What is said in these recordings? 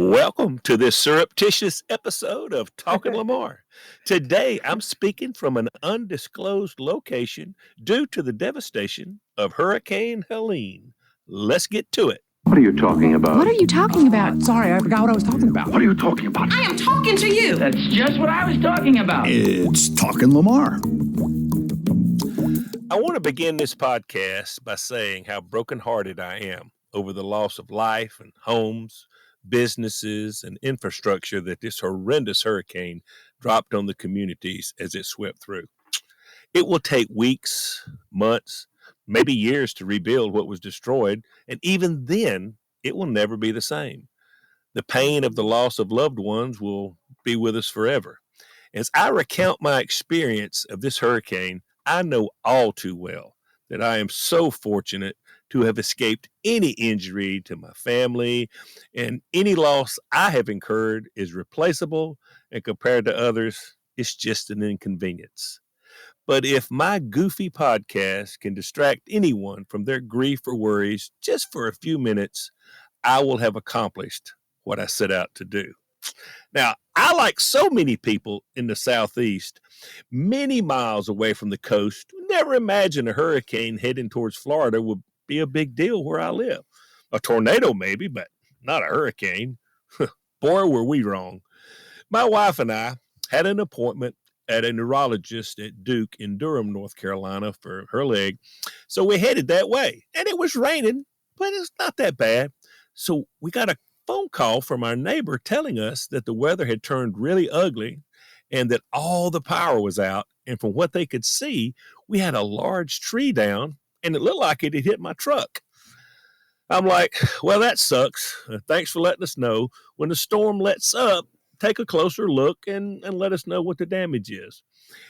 Welcome to this surreptitious episode of Talking Lamar. Today, I'm speaking from an undisclosed location due to the devastation of Hurricane Helene. Let's get to it. What are you talking about? What are you talking about? Sorry, I forgot what I was talking about. What are you talking about? I am talking to you. That's just what I was talking about. It's Talking Lamar. I want to begin this podcast by saying how brokenhearted I am over the loss of life and homes, businesses, and infrastructure that this horrendous hurricane dropped on the communities as it swept through. It will take weeks, months, maybe years to rebuild what was destroyed, and even then, it will never be the same. The pain of the loss of loved ones will be with us forever. As I recount my experience of this hurricane, I know all too well that I am so fortunate to have escaped any injury to my family, and any loss I have incurred is replaceable, and compared to others, it's just an inconvenience. But if my goofy podcast can distract anyone from their grief or worries just for a few minutes, I will have accomplished what I set out to do. Now, I, like so many people in the Southeast, many miles away from the coast, never imagined a hurricane heading towards Florida would be a big deal where I live. A tornado maybe, but not a hurricane. Boy, were we wrong. My wife and I had an appointment at a neurologist at Duke in Durham, North Carolina for her leg. So we headed that way. And it was raining, but it's not that bad. So we got a phone call from our neighbor telling us that the weather had turned really ugly and that all the power was out. And from what they could see, we had a large tree down and it looked like it had hit my truck. I'm like, well, that sucks. Thanks for letting us know. When the storm lets up, take a closer look and let us know what the damage is.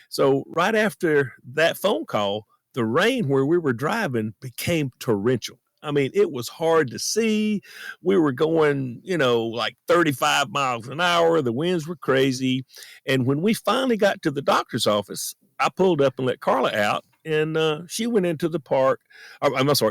So right after that phone call, the rain where we were driving became torrential. I mean, it was hard to see. We were going, like 35 miles an hour. The winds were crazy. And when we finally got to the doctor's office, I pulled up and let Carla out. And she went into the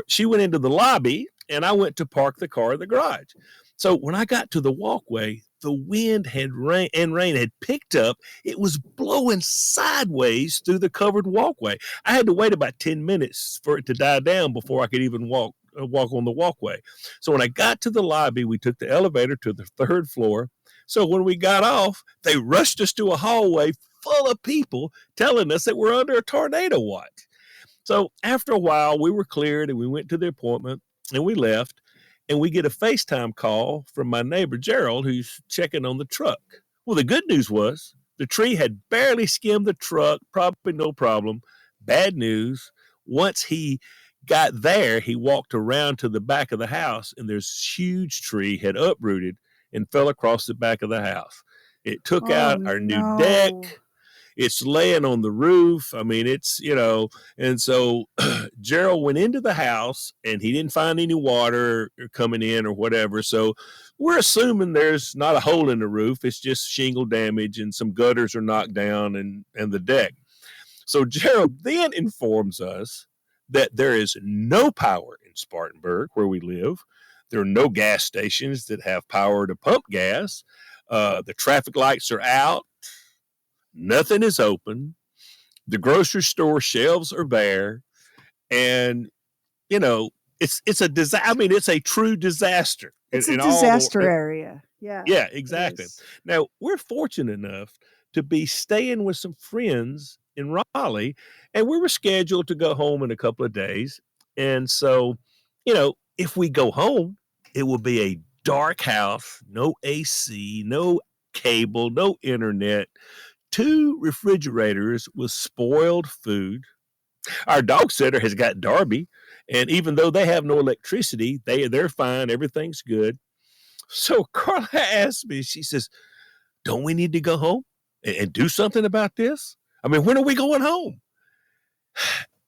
she went into the lobby, and I went to park the car in the garage. So when I got to the walkway, the wind rain had picked up. It was blowing sideways through the covered walkway. I had to wait about 10 minutes for it to die down before I could even walk on the walkway. So when I got to the lobby, we took the elevator to the third floor. So when we got off, they rushed us to a hallway full of people telling us that we're under a tornado watch. So after a while, we were cleared and we went to the appointment and we left. And we get a FaceTime call from my neighbor, Gerald, who's checking on the truck. Well, the good news was the tree had barely skimmed the truck, probably no problem. Bad news, once he got there, he walked around to the back of the house, and this huge tree had uprooted and fell across the back of the house. It took out our new deck. It's laying on the roof. I mean, and so Gerald went into the house and he didn't find any water coming in or whatever. So we're assuming there's not a hole in the roof. It's just shingle damage and some gutters are knocked down and the deck. So Gerald then informs us that there is no power in Spartanburg where we live. There are no gas stations that have power to pump gas. The traffic lights are out. Nothing is open. The grocery store shelves are bare. And, it's a disaster. I mean, it's a true disaster. It's a disaster area. Yeah. Yeah, exactly. Now, we're fortunate enough to be staying with some friends in Raleigh, and we were scheduled to go home in a couple of days. And so, if we go home, it will be a dark house, no AC, no cable, no internet, 2 refrigerators with spoiled food. Our dog sitter has got Darby, and even though they have no electricity, they're fine. Everything's good. So Carla asked me, she says, don't we need to go home and do something about this? I mean, when are we going home?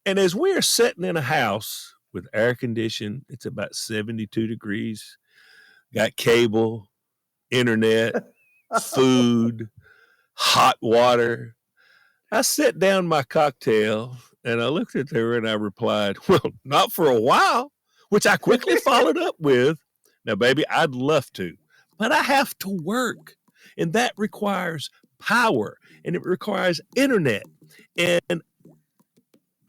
And as we are sitting in a house with air conditioning, it's about 72 degrees, got cable, internet, food, hot water. I set down my cocktail and I looked at her and I replied, well, not for a while, which I quickly followed up with, now, baby, I'd love to, but I have to work. And that requires power and it requires internet. And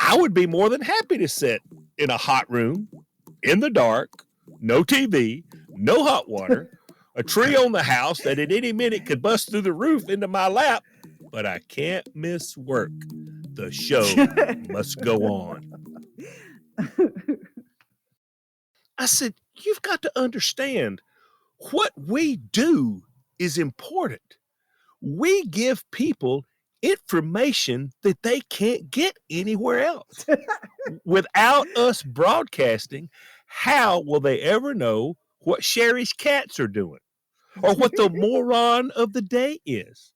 I would be more than happy to sit in a hot room in the dark, no TV, no hot water, a tree on the house that at any minute could bust through the roof into my lap, but I can't miss work. The show must go on. I said, you've got to understand what we do is important. We give people information that they can't get anywhere else. Without us broadcasting, how will they ever know what Sheri's cats are doing or what the moron of the day is?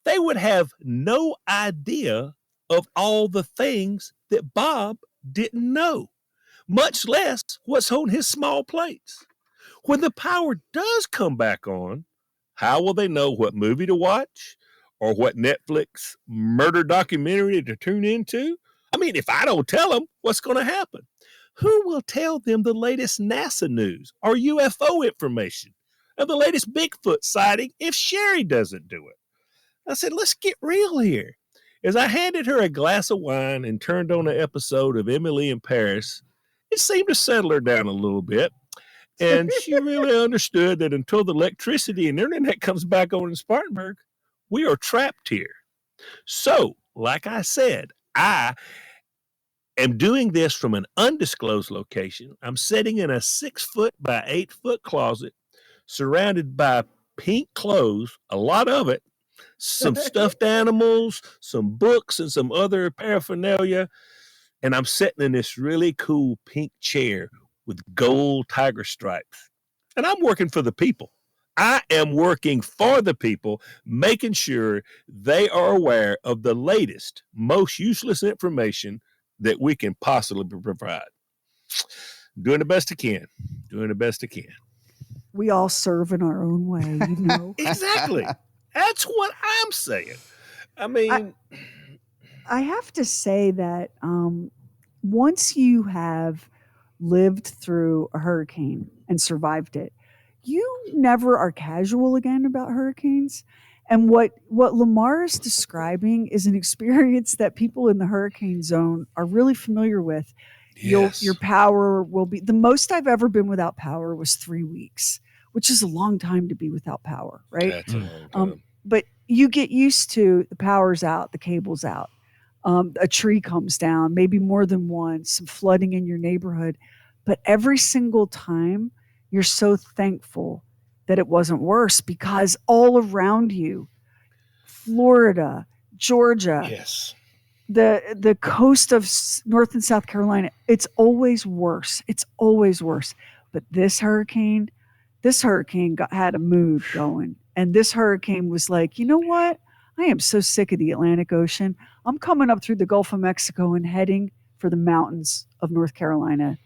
They would have no idea of all the things that Bob didn't know, much less what's on his small plates. When the power does come back on, how will they know what movie to watch or what Netflix murder documentary to tune into? I mean, if I don't tell them, what's going to happen? Who will tell them the latest NASA news or UFO information or the latest Bigfoot sighting if Sheri doesn't do it? I said, let's get real here. As I handed her a glass of wine and turned on an episode of Emily in Paris, it seemed to settle her down a little bit. And she really understood that until the electricity and internet comes back on in Spartanburg, we are trapped here. So, like I said, I am doing this from an undisclosed location. I'm sitting in a 6-foot by 8-foot closet surrounded by pink clothes, a lot of it, some stuffed animals, some books, and some other paraphernalia. And I'm sitting in this really cool pink chair with gold tiger stripes. And I'm working for the people. I am working for the people, making sure they are aware of the latest, most useless information that we can possibly provide. Doing the best I can. Doing the best I can. We all serve in our own way, you know. Exactly. That's what I'm saying. I mean, I have to say that once you have lived through a hurricane and survived it, you never are casual again about hurricanes. And what Lamar is describing is an experience that people in the hurricane zone are really familiar with. yes. Your power will be, the most I've ever been without power was 3 weeks, which is a long time to be without power, right? That's a long time. But you get used to the power's out, the cable's out. A tree comes down, maybe more than once, some flooding in your neighborhood. But every single time, you're so thankful that it wasn't worse because all around you, Florida, Georgia, Yes. the coast of North and South Carolina, it's always worse. It's always worse. But this hurricane had a mood going. And this hurricane was like, you know what? I am so sick of the Atlantic Ocean. I'm coming up through the Gulf of Mexico and heading for the mountains of North Carolina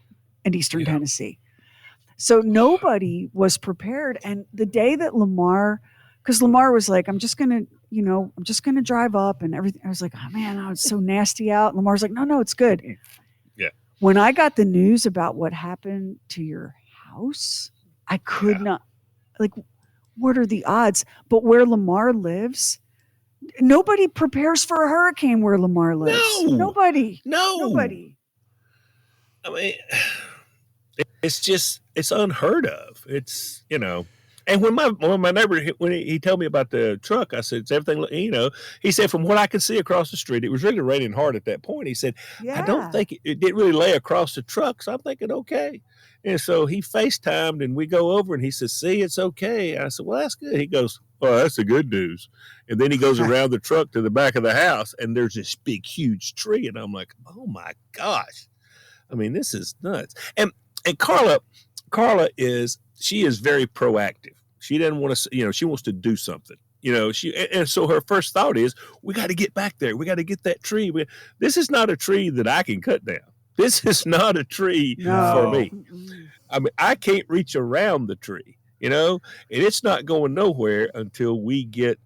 and Eastern Tennessee. So nobody was prepared. And the day that because Lamar was like, I'm just going to drive up and everything. I was like, oh man, it's so nasty out. And Lamar's like, no, it's good. Yeah. When I got the news about what happened to your house, I could not, like, what are the odds? But where Lamar lives, nobody prepares for a hurricane where Lamar lives. No. Nobody. No. Nobody. I mean, it's unheard of. It's, and when my neighbor, when he told me about the truck, I said, "Is everything, he said, from what I could see across the street, it was really raining hard at that point. He said, I don't think it didn't really lay across the truck. So I'm thinking, okay. And so he FaceTimed and we go over and he says, see, it's okay. I said, well, that's good. He goes, oh, that's the good news. And then he goes around the truck to the back of the house and there's this big, huge tree. And I'm like, oh my gosh. I mean, this is nuts. And Carla she is very proactive. She doesn't want to, she wants to do something. And so her first thought is, we got to get back there. We got to get that tree. This is not a tree that I can cut down. This is not a tree for me. I mean, I can't reach around the tree, and it's not going nowhere until we get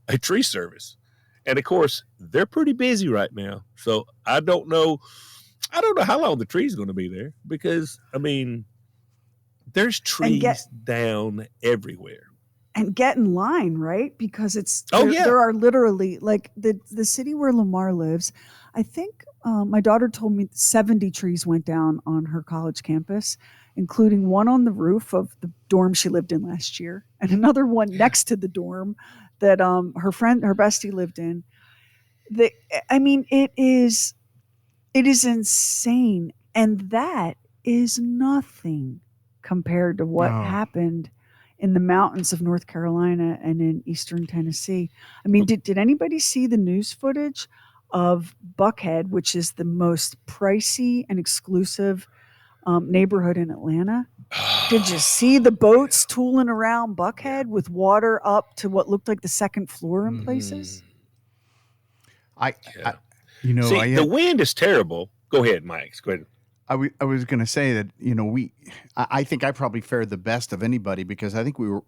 a tree service. And of course, they're pretty busy right now. So I don't know how long the tree's going to be there because, I mean, there's trees down everywhere. and get in line, right? Because Oh, yeah. there are literally like the city where Lamar lives. I think my daughter told me 70 trees went down on her college campus, including one on the roof of the dorm she lived in last year, and another one next to the dorm that her bestie lived in. I mean, it is insane, and that is nothing compared to what happened in the mountains of North Carolina and in eastern Tennessee. I mean, did anybody see the news footage of Buckhead, which is the most pricey and exclusive neighborhood in Atlanta? Did you see the boats tooling around Buckhead with water up to what looked like the second floor in places? The wind is terrible. Go ahead, Mike. Go ahead. I was going to say that, I think I probably fared the best of anybody because I think we were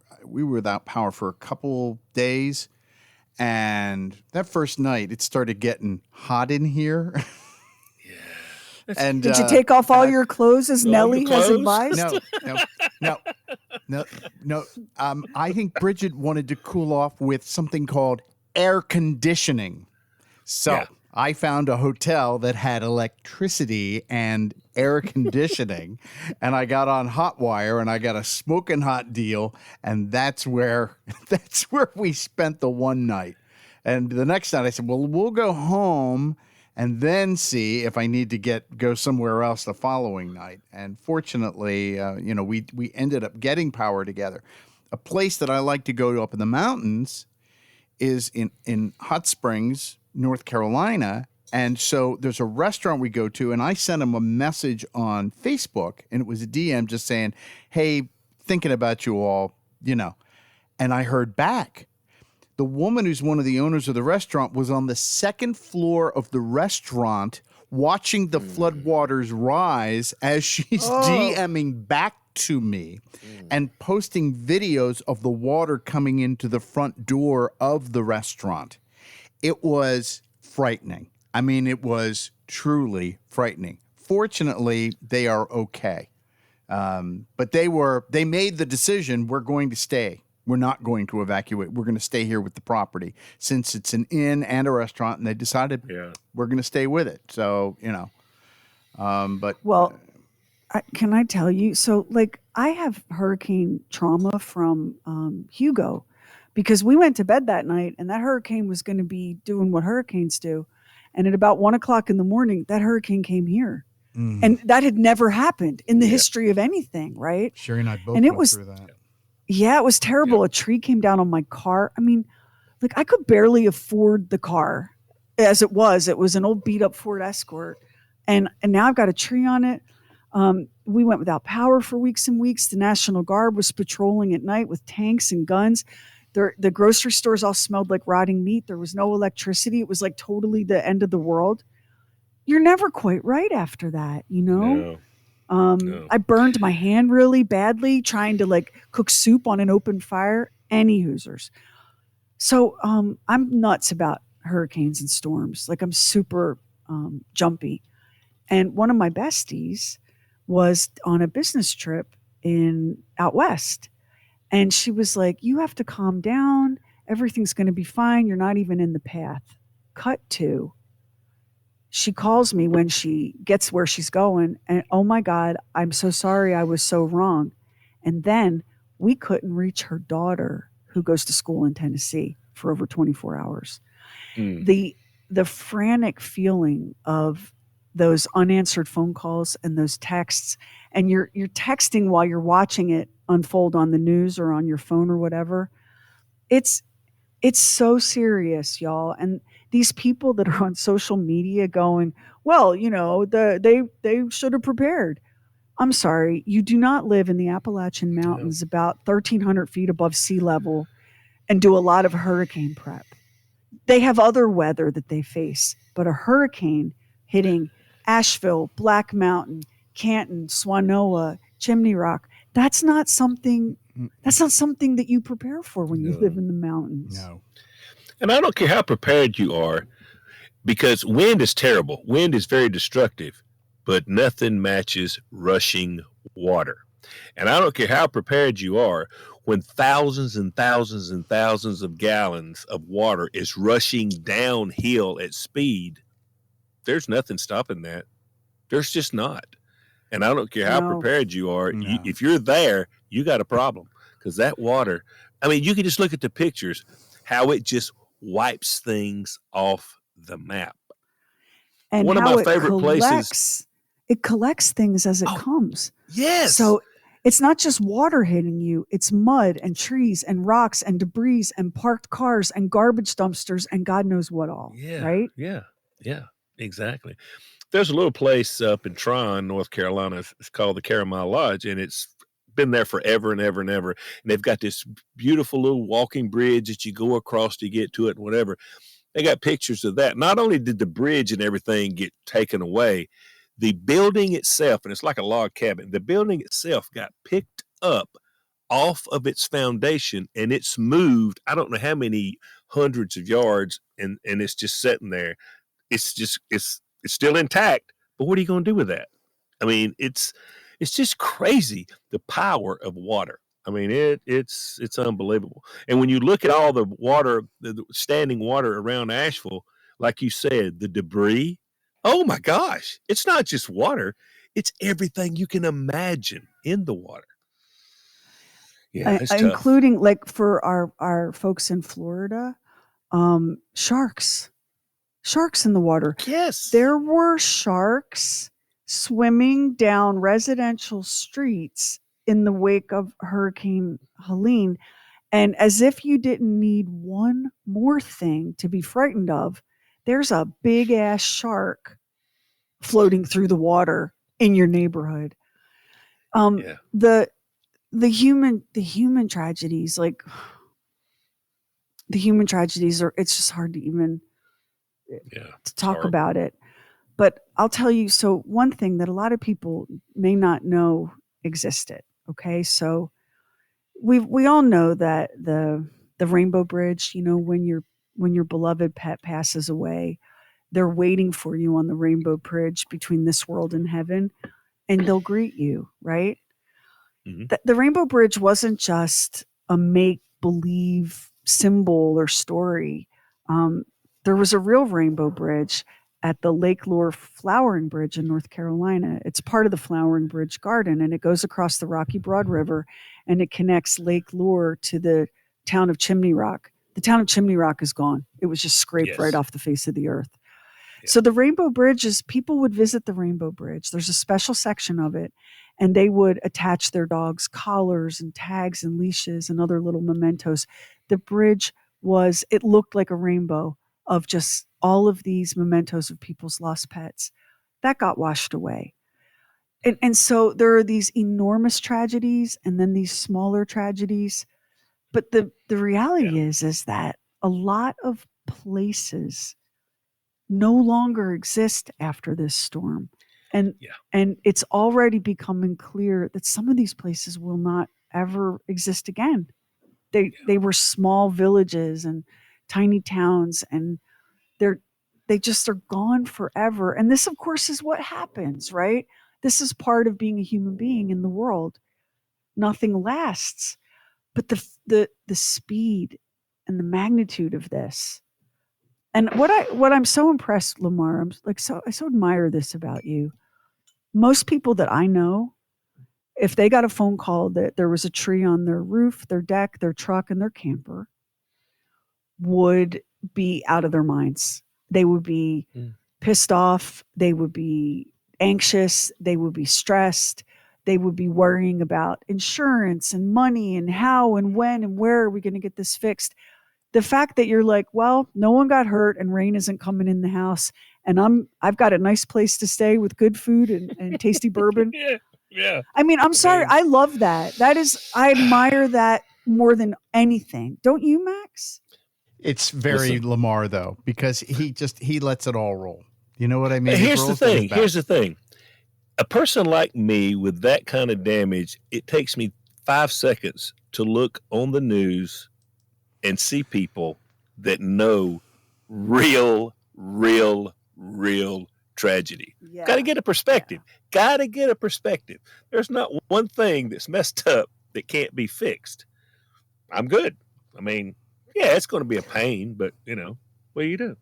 without power for a couple days. And that first night, it started getting hot in here. And did you take off all your clothes as Nellie has advised? No. I think Bridget wanted to cool off with something called air conditioning. So I found a hotel that had electricity and air conditioning, and I got on Hotwire, and I got a smoking hot deal, and that's where we spent the one night. And the next night, I said, "Well, we'll go home and then see if I need to go somewhere else the following night." And fortunately, we ended up getting power together. A place that I like to go to up in the mountains is in Hot Springs, North Carolina. And so there's a restaurant we go to, and I sent him a message on Facebook, and it was a DM just saying, "Hey, thinking about you all, And I heard back. The woman who's one of the owners of the restaurant was on the second floor of the restaurant watching the floodwaters rise as she's DMing back to me and posting videos of the water coming into the front door of the restaurant. It was frightening. I mean, it was truly frightening. Fortunately, they are okay. But they made the decision, we're going to stay. We're not going to evacuate. We're going to stay here with the property since it's an inn and a restaurant, and they decided we're going to stay with it. So, can I tell you? So, I have hurricane trauma from Hugo because we went to bed that night, and that hurricane was going to be doing what hurricanes do. And at about 1:00 in the morning, that hurricane came here. And that had never happened in the history of anything, right? Sheri and I both went through that. Yeah, it was terrible. A tree came down on my car. I mean, I could barely afford the car as it was. It was an old beat up Ford Escort. And now I've got a tree on it. We went without power for weeks and weeks. The National Guard was patrolling at night with tanks and guns. The grocery stores all smelled like rotting meat. There was no electricity. It was like totally the end of the world. You're never quite right after that, No. I burned my hand really badly trying to cook soup on an open fire. Any hoosers. So I'm nuts about hurricanes and storms. I'm super jumpy. And one of my besties was on a business trip out west. And she was like, "You have to calm down. Everything's going to be fine. You're not even in the path." Cut to. She calls me when she gets where she's going. And oh my God, I'm so sorry. I was so wrong. And then we couldn't reach her daughter who goes to school in Tennessee for over 24 hours. The frantic feeling of those unanswered phone calls and those texts, and you're texting while you're watching it unfold on the news or on your phone or whatever. It's so serious, y'all. And these people that are on social media going, "Well, they should have prepared." I'm sorry, you do not live in the Appalachian Mountains about 1,300 feet above sea level and do a lot of hurricane prep. They have other weather that they face, but a hurricane hitting Asheville, Black Mountain, Canton, Swanoa, Chimney Rock, that's not something that you prepare for when you live in the mountains. No. And I don't care how prepared you are, because wind is terrible. Wind is very destructive, but nothing matches rushing water. And I don't care how prepared you are, when thousands and thousands and thousands of gallons of water is rushing downhill at speed, there's nothing stopping that. There's just not. And I don't care how No. prepared you are. No. If you're there, you got a problem, because that water, I mean, you can just look at the pictures, how it just wipes things off the map. And One of how my favorite places. It collects things as it comes. Yes. So it's not just water hitting you, it's mud and trees and rocks and debris and parked cars and garbage dumpsters and God knows what all. Yeah. Right? Yeah. Yeah. Exactly. There's a little place up in Tryon, North Carolina. It's called the Caramel Lodge, and it's been there forever and ever and ever. And they've got this beautiful little walking bridge that you go across to get to it and whatever. They got pictures of that. Not only did the bridge and everything get taken away, the building itself, and it's like a log cabin, the building itself got picked up off of its foundation, and it's moved, I don't know how many hundreds of yards, and it's just sitting there. It's still intact, but what are you going to do with that? I mean, it's just crazy, the power of water. I mean, it's unbelievable. And when you look at all the water, the standing water around Asheville, like you said, the debris, oh my gosh, it's not just water, it's everything you can imagine in the water. Yeah, it's tough. Including, like, for our folks in Florida, sharks in the water. Yes. There were sharks swimming down residential streets in the wake of Hurricane Helene. And as if you didn't need one more thing to be frightened of, there's a big ass shark floating through the water in your neighborhood. The human tragedies, like the human tragedies it's just hard to even to talk about it. But I'll tell you, so one thing that a lot of people may not know existed. Okay. So we all know that the Rainbow Bridge, you know, when your beloved pet passes away, they're waiting for you on the Rainbow Bridge between this world and heaven, and they'll greet you, right? Mm-hmm. The Rainbow Bridge wasn't just a make-believe symbol or story. There was a real Rainbow Bridge at the Lake Lure Flowering Bridge in North Carolina. It's part of the Flowering Bridge Garden, and it goes across the Rocky Broad River, and it connects Lake Lure to the town of Chimney Rock. The town of Chimney Rock is gone. It was just scraped right off the face of the earth. Yeah. So the Rainbow Bridge people would visit the Rainbow Bridge. There's a special section of it, and they would attach their dogs' collars and tags and leashes and other little mementos. The bridge it looked like a rainbow of just all of these mementos of people's lost pets. That got washed away. And so there are these enormous tragedies and then these smaller tragedies. But the reality is that a lot of places no longer exist after this storm. And it's already becoming clear that some of these places will not ever exist again. They were small villages and tiny towns, and they just are gone forever. And this, of course, is what happens, right? This is part of being a human being in the world. Nothing lasts. But the speed and the magnitude of this, and what I'm so impressed, Lamar, I so admire this about you. Most people that I know, if they got a phone call that there was a tree on their roof, their deck, their truck, and their camper, would be out of their minds. They would be pissed off. They would be anxious. They would be stressed. They would be worrying about insurance and money and how and when and where are we going to get this fixed. The fact that you're like, well, no one got hurt and rain isn't coming in the house, and I've got a nice place to stay with good food and tasty bourbon. Yeah. I mean, I'm sorry. I love that. I admire that more than anything. Don't you, Max? It's very Lamar, though, because he lets it all roll. You know what I mean? Here's the thing. A person like me with that kind of damage, it takes me 5 seconds to look on the news and see people that know real tragedy. Yeah. Got to get a perspective. There's not one thing that's messed up that can't be fixed. I'm good. I mean, yeah, it's going to be a pain, but what do you do?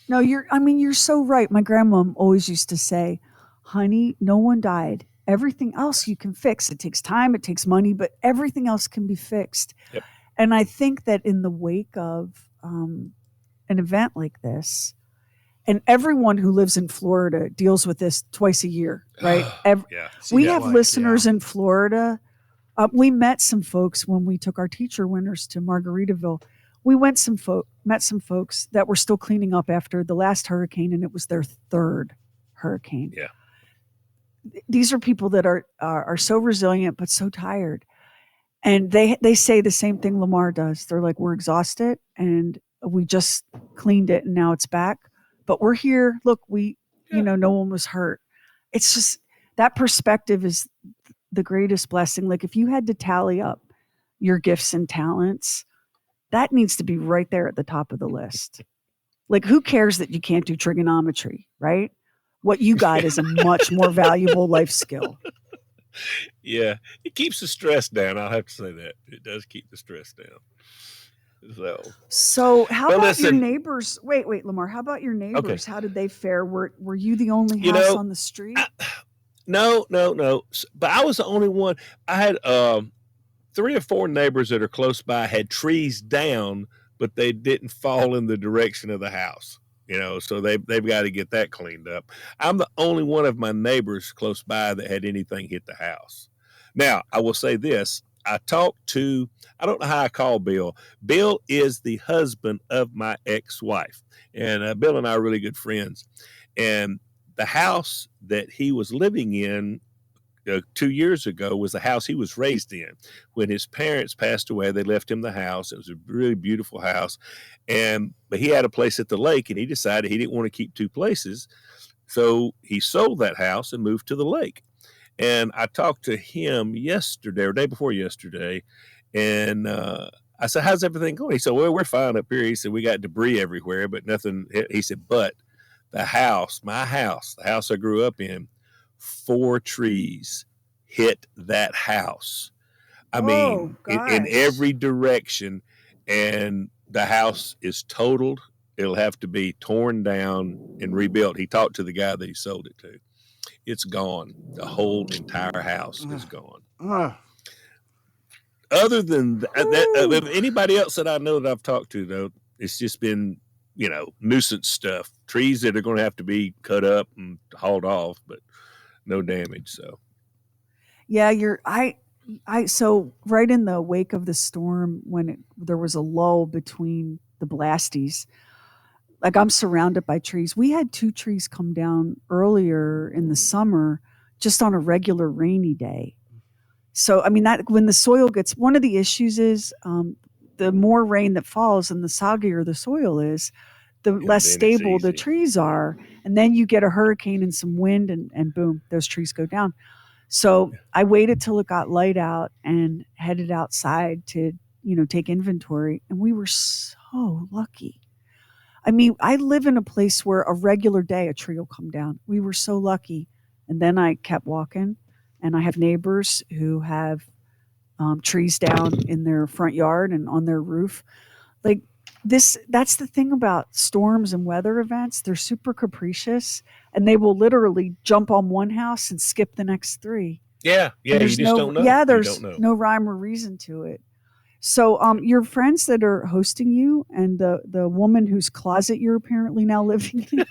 No, you're so right. My grandma always used to say, honey, no one died. Everything else you can fix. It takes time, it takes money, but everything else can be fixed. Yep. And I think that in the wake of an event like this, and everyone who lives in Florida deals with this twice a year, right? Yeah. We have listeners in Florida. We met some folks when we took our teacher winners to Margaritaville. We met some folks that were still cleaning up after the last hurricane, and it was their third hurricane. Yeah. These are people that are so resilient but so tired, and they say the same thing Lamar does. They're like, we're exhausted, and we just cleaned it, and now it's back. But we're here. Look, no one was hurt. It's just that perspective is the greatest blessing. Like if you had to tally up your gifts and talents, that needs to be right there at the top of the list. Like who cares that you can't do trigonometry, right? What you got is a much more valuable life skill. Yeah, it keeps the stress down. I'll have to say that. It does keep the stress down. So how about your neighbors? Wait, Lamar, how about your neighbors? Okay. How did they fare? Were you the only house on the street? No. But I was the only one. I had 3 or 4 neighbors that are close by had trees down, but they didn't fall in the direction of the house. So they've got to get that cleaned up. I'm the only one of my neighbors close by that had anything hit the house. Now, I will say this. I don't know how I call Bill. Bill is the husband of my ex-wife. And Bill and I are really good friends. And the house that he was living in 2 years ago was the house he was raised in. When his parents passed away, they left him the house. It was a really beautiful house. But he had a place at the lake, and he decided he didn't want to keep 2 places. So he sold that house and moved to the lake. And I talked to him yesterday or day before yesterday, and I said, how's everything going? He said, well, we're fine up here. He said, we got debris everywhere, but nothing. He said, but the house, the house I grew up in, 4 trees hit that house. I mean, in every direction, and the house is totaled. It'll have to be torn down and rebuilt. He talked to the guy that he sold it to. It's gone. The whole entire house is gone. Other than that, anybody else that I know that I've talked to, though, it's just been, nuisance stuff. Trees that are going to have to be cut up and hauled off, but no damage. So, yeah, so right in the wake of the storm, when there was a lull between the blasties, like I'm surrounded by trees. We had 2 trees come down earlier in the summer, just on a regular rainy day. So, I mean, that when the soil gets, one of the issues is the more rain that falls and the soggier the soil is, the less stable the trees are. And then you get a hurricane and some wind and boom, those trees go down. So I waited till it got light out and headed outside to, take inventory. And we were so lucky. I mean, I live in a place where a regular day a tree will come down. We were so lucky. And then I kept walking, and I have neighbors who have trees down in their front yard and on their roof. Like that's the thing about storms and weather events. They're super capricious, and they will literally jump on one house and skip the next 3. Yeah, you just don't know. Yeah, there's no rhyme or reason to it. So your friends that are hosting you and the woman whose closet you're apparently now living in,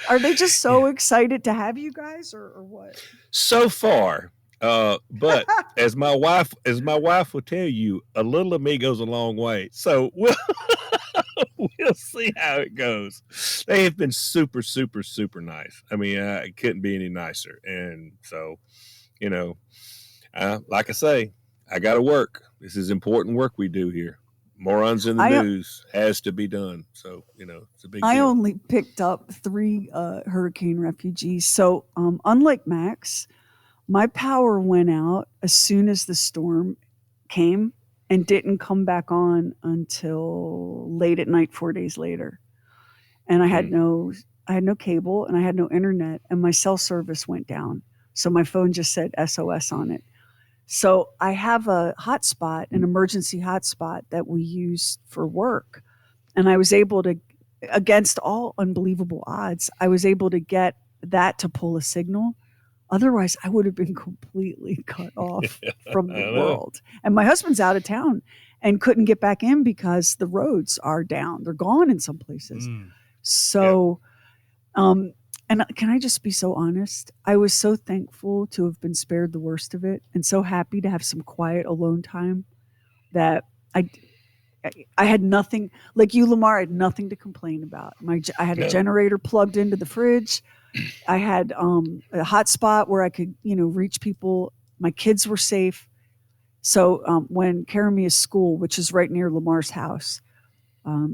are they just so excited to have you guys or what? So far, but as my wife will tell you, a little of me goes a long way. So we'll see how it goes. They have been super, super, super nice. I mean, it couldn't be any nicer. And so, like I say, I got to work. This is important work we do here. Morons in the news has to be done. So, it's a big deal. I only picked up 3 hurricane refugees. So, unlike Max, my power went out as soon as the storm came and didn't come back on until late at night, 4 days later. And I had no cable and I had no internet, and my cell service went down. So my phone just said SOS on it. So I have a hotspot, an emergency hotspot that we use for work. And I was able to, against all unbelievable odds, I was able to get that to pull a signal. Otherwise, I would have been completely cut off from the I know. world. And my husband's out of town and couldn't get back in because the roads are down. They're gone in some places. So, and can I just be so honest? I was so thankful to have been spared the worst of it and so happy to have some quiet alone time that I had nothing, like you, Lamar, I had nothing to complain about. I had a generator plugged into the fridge. I had a hot spot where I could, reach people. My kids were safe. So when Karamia's school, which is right near Lamar's house,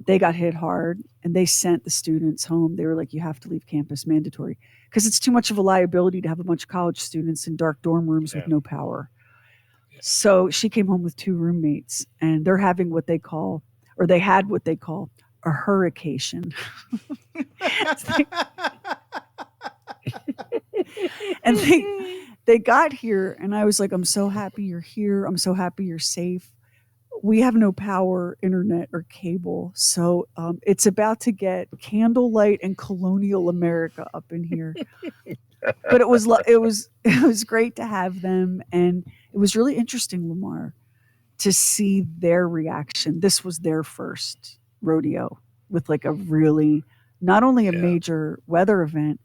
they got hit hard and they sent the students home. They were like, you have to leave campus, mandatory, because it's too much of a liability to have a bunch of college students in dark dorm rooms with no power. So she came home with 2 roommates and they're having what they call, or they had what they call a hurricane. And they got here and I was like, I'm so happy you're here. I'm so happy you're safe. We have no power, internet, or cable. So it's about to get candlelight and colonial America up in here. But it was great to have them. And it was really interesting, Lamar, to see their reaction. This was their first rodeo with like a really, not only a major weather event,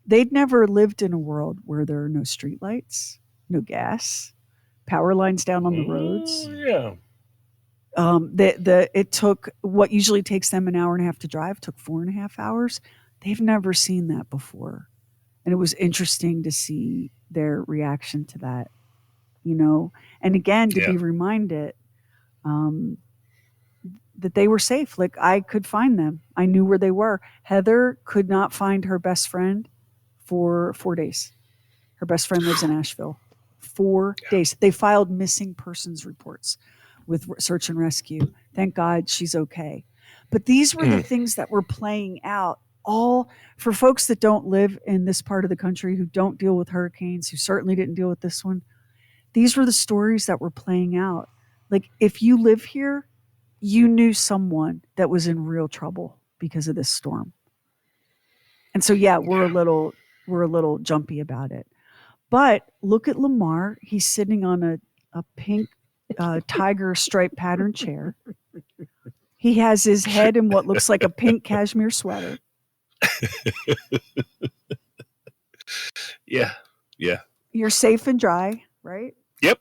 they'd never lived in a world where there are no streetlights, no gas, power lines down on the roads. It took what usually takes them an hour and a half to drive, took 4.5 hours. They've never seen that before. And it was interesting to see their reaction to that, and again, to be reminded that they were safe. Like I could find them. I knew where they were. Heather could not find her best friend for 4 days. Her best friend lives in Asheville. 4 days. They filed missing persons reports with search and rescue. Thank God she's okay. But these were the things that were playing out, all for folks that don't live in this part of the country, who don't deal with hurricanes, who certainly didn't deal with this one. These were the stories that were playing out. Like if you live here, you knew someone that was in real trouble because of this storm. And so, we're a little jumpy about it. But look at Lamar. He's sitting on a pink tiger stripe pattern chair. He has his head in what looks like a pink cashmere sweater. Yeah. You're safe and dry, right? Yep.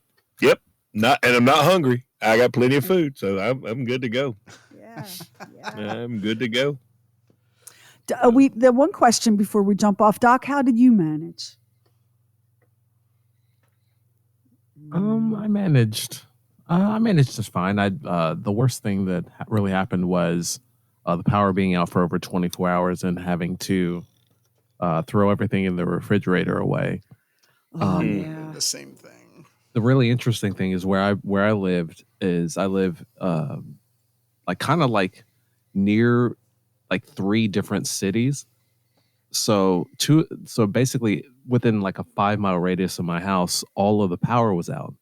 And I'm not hungry. I got plenty of food, so I'm good to go. Yeah. I'm good to go. The one question before we jump off, Doc, how did you manage? I managed just fine. The worst thing that really happened was the power being out for over 24 hours and having to throw everything in the refrigerator away. The same thing. The really interesting thing is where I lived is I live like kind of like near like 3 different cities. So basically within like a 5-mile radius of my house, all of the power was out.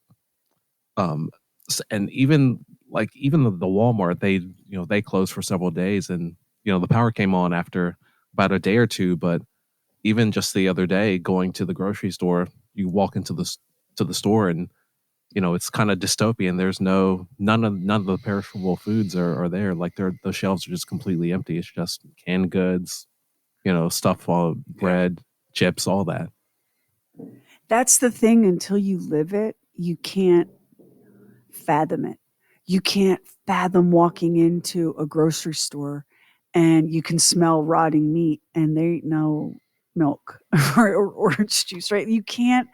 And even the Walmart, they closed for several days, and the power came on after about a day or two. But even just the other day, going to the grocery store, you walk into the store and it's kind of dystopian. There's none of the perishable foods are there. Like the shelves are just completely empty. It's just canned goods, stuff, all bread, chips, all that. That's the thing. Until you live it, you can't fathom it. You can't fathom walking into a grocery store and you can smell rotting meat and there ain't no milk or orange juice, right? You can't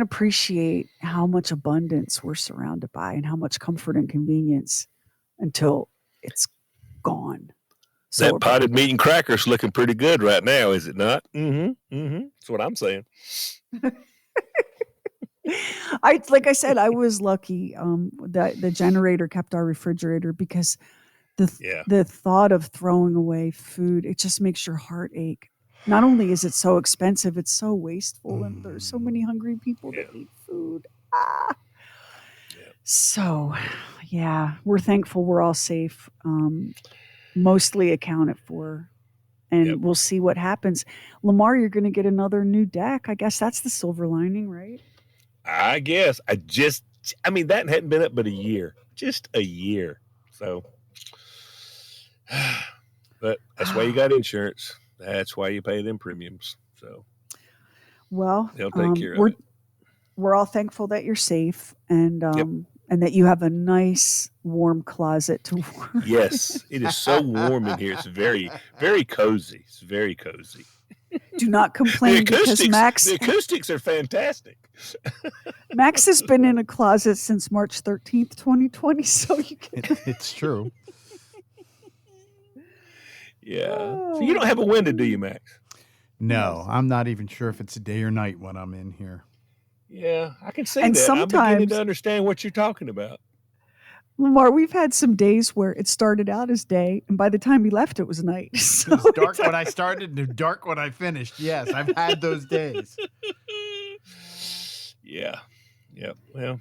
appreciate how much abundance we're surrounded by and how much comfort and convenience until it's gone. So that potted meat and crackers looking pretty good right now, is it not? That's what I'm saying. Like I said, I was lucky that the generator kept our refrigerator, because the thought of throwing away food, it just makes your heart ache. Not only is it so expensive, it's so wasteful, and there's so many hungry people that need food. food. Ah. Yep. So, yeah, we're thankful we're all safe, mostly accounted for. And Yep. we'll see what happens. Lamar, you're going to get another new deck. I guess that's the silver lining, right? I guess. I mean, that hadn't been up but a year. Just a year. So, but that's why you got insurance. That's why you pay them premiums. So, Well, they'll take care of it. We're all thankful that you're safe and Yep. and that you have a nice warm closet to work. Yes, it is so warm in here. It's very, very cozy. It's very cozy. Do not complain because The acoustics are fantastic. Max has been in a closet since March 13th, 2020. So you can. It's true. Yeah. So you don't have a window, do you, Max? No, I'm not even sure if it's day or night when I'm in here. Yeah, I can see And that. I'm beginning sometimes- to understand what you're talking about. Lamar, we've had some days where it started out as day, and by the time he left, it was night. So It was dark when I started and dark when I finished. Yes, I've had those days. Yeah. Yep. Well,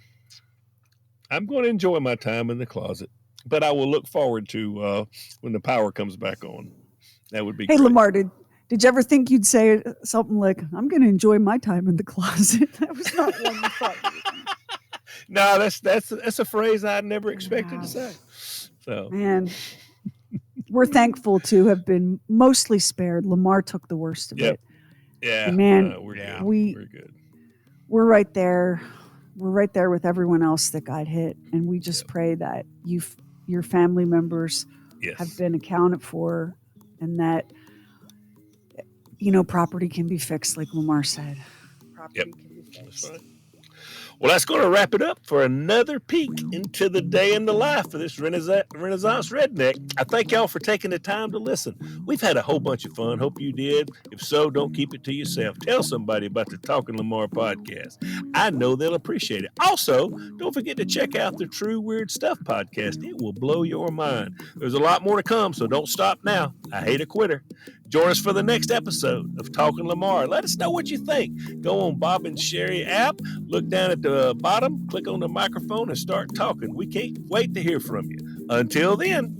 I'm going to enjoy my time in the closet, but I will look forward to when the power comes back on. That would be Hey, great. Lamar, did you ever think you'd say something like, I'm going to enjoy my time in the closet? That was not one you thought you would. No, that's a phrase I never expected to say. So, Man, we're thankful to have been mostly spared. Lamar took the worst of Yep. it. yeah, And man, we're yeah. good. we- We're good. We're right there. We're right there with everyone else that got hit. And we just Yep. pray that your family members Yes. have been accounted for and that, property can be fixed, like Lamar said. Property Yep. can be That's fixed. right. Well, that's going to wrap it up for another peek into the day in the life of this Renaissance redneck. I thank y'all for taking the time to listen. We've had a whole bunch of fun. Hope you did. If so, don't keep it to yourself. Tell somebody about the Talking Lamar podcast. I know they'll appreciate it. Also, don't forget to check out the True Weird Stuff podcast. It will blow your mind. There's a lot more to come, so don't stop now. I hate a quitter. Join us for the next episode of Talking Lamar. Let us know what you think. Go on Bob and Sheri app, look down at the bottom, click on the microphone, and start talking. We can't wait to hear from you. Until then,